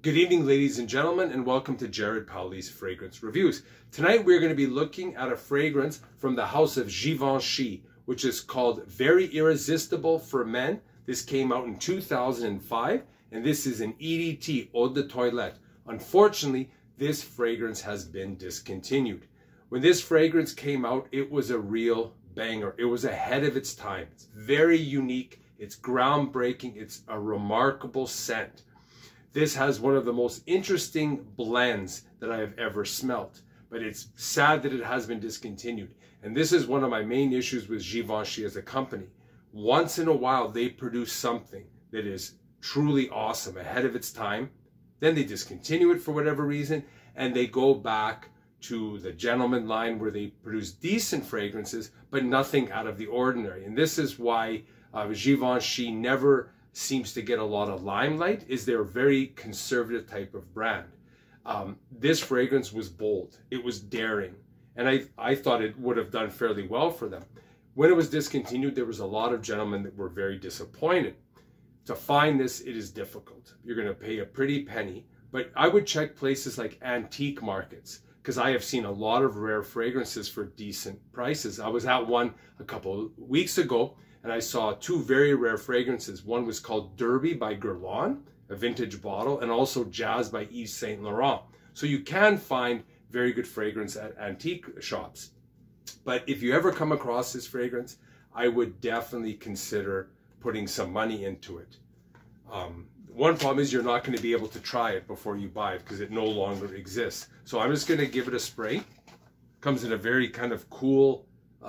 Good evening, ladies and gentlemen, and welcome to Jared Powley's Fragrance Reviews. Tonight we're going to be looking at a fragrance from the house of Givenchy, which is called Very Irresistible for Men. This came out in 2005, and this is an EDT, Eau de Toilette. Unfortunately, this fragrance has been discontinued. When this fragrance came out, it was a real banger. It was ahead of its time. It's very unique. It's groundbreaking. It's a remarkable scent. This has one of the most interesting blends that I have ever smelt, but it's sad that it has been discontinued. And this is one of my main issues with Givenchy as a company. Once in a while, they produce something that is truly awesome, ahead of its time. Then they discontinue it for whatever reason, and they go back to the gentleman line where they produce decent fragrances, but nothing out of the ordinary. And this is why Givenchy never seems to get a lot of limelight. Is they're a very conservative type of brand. This fragrance was bold. It was daring. And I thought it would have done fairly well for them. When it was discontinued, there was a lot of gentlemen that were very disappointed. To find this, it is difficult. You're going to pay a pretty penny. But I would check places like antique markets, because I have seen a lot of rare fragrances for decent prices. I was at one a couple of weeks ago, and I saw two very rare fragrances. One was called Derby by Guerlain, a vintage bottle, and also Jazz by Yves Saint Laurent. So you can find very good fragrance at antique shops. But if you ever come across this fragrance, I would definitely consider putting some money into it. One problem is you're not going to be able to try it before you buy it because it no longer exists. So I'm just going to give it a spray. Comes in a very kind of cool,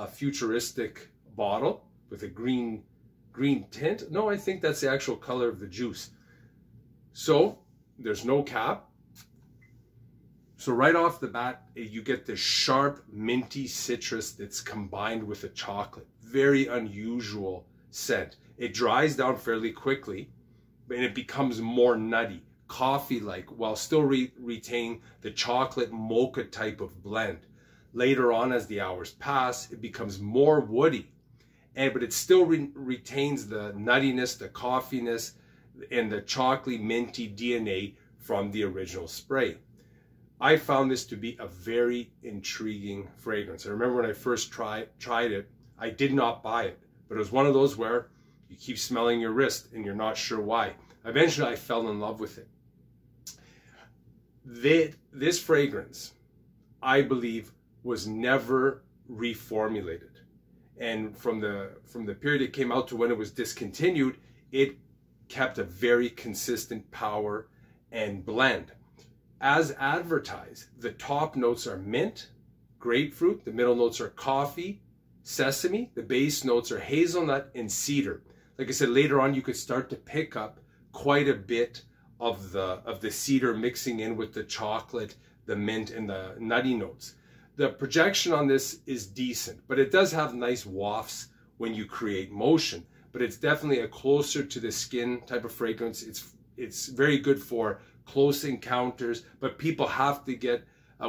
futuristic bottle with a green tint. No, I think that's the actual color of the juice. So there's no cap. So right off the bat, you get this sharp, minty citrus that's combined with a chocolate. Very unusual scent. It dries down fairly quickly, and it becomes more nutty, coffee-like, while still retaining the chocolate mocha type of blend. Later on, as the hours pass, it becomes more woody. But it still retains the nuttiness, the coffeeness, and the chocolatey minty DNA from the original spray. I found this to be a very intriguing fragrance. I remember when I first tried it, I did not buy it, but it was one of those where you keep smelling your wrist and you're not sure why. Eventually, I fell in love with it. This fragrance, I believe, was never reformulated. And from the period it came out to when it was discontinued, it kept a very consistent power and blend. As advertised, the top notes are mint, grapefruit, the middle notes are coffee, sesame, the base notes are hazelnut and cedar. Like I said, later on you could start to pick up quite a bit of the cedar mixing in with the chocolate, the mint, and the nutty notes. The projection on this is decent, but it does have nice wafts when you create motion. But it's definitely a closer to the skin type of fragrance. It's very good for close encounters, but people have to get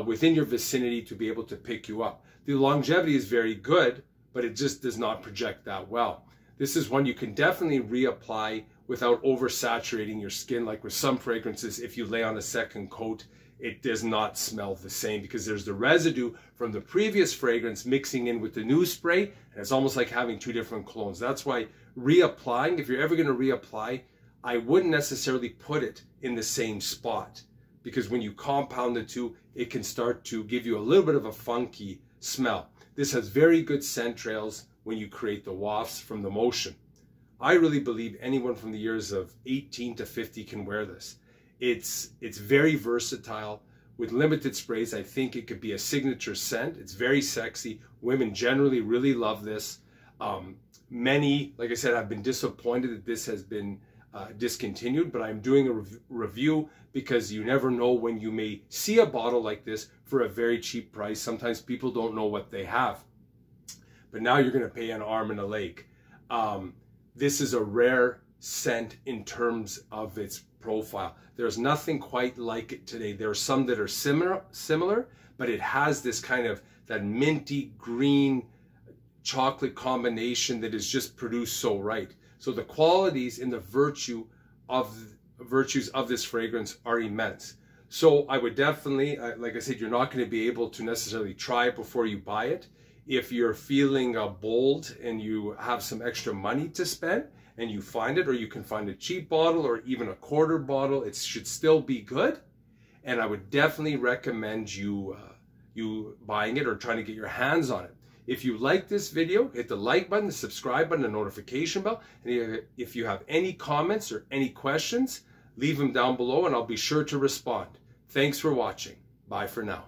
within your vicinity to be able to pick you up. The longevity is very good, but it just does not project that well. This is one you can definitely reapply without oversaturating your skin. Like with some fragrances, if you lay on a second coat, it does not smell the same because there's the residue from the previous fragrance mixing in with the new spray, and it's almost like having two different clones. That's why reapplying, if you're ever going to reapply, I wouldn't necessarily put it in the same spot, because when you compound the two, it can start to give you a little bit of a funky smell. This has very good scent trails when you create the wafts from the motion. I really believe anyone from the years of 18 to 50 can wear this. It's very versatile. With limited sprays, I think it could be a signature scent. It's very sexy. Women generally really love this. Many, like I said, have been disappointed that this has been discontinued, but I'm doing a review because you never know when you may see a bottle like this for a very cheap price. Sometimes people don't know what they have, but now you're going to pay an arm and a leg. This is a rare scent in terms of its profile. There's nothing quite like it today. There are some that are similar, but it has this kind of that minty green chocolate combination that is just produced so right. So the qualities and the virtue of virtues of this fragrance are immense. So I would definitely, like I said, you're not going to be able to necessarily try it before you buy it. If you're feeling bold and you have some extra money to spend and you find it, or you can find a cheap bottle or even a quarter bottle, it should still be good. And I would definitely recommend you buying it or trying to get your hands on it. If you like this video, hit the like button, the subscribe button, the notification bell. And if you have any comments or any questions, leave them down below and I'll be sure to respond. Thanks for watching. Bye for now.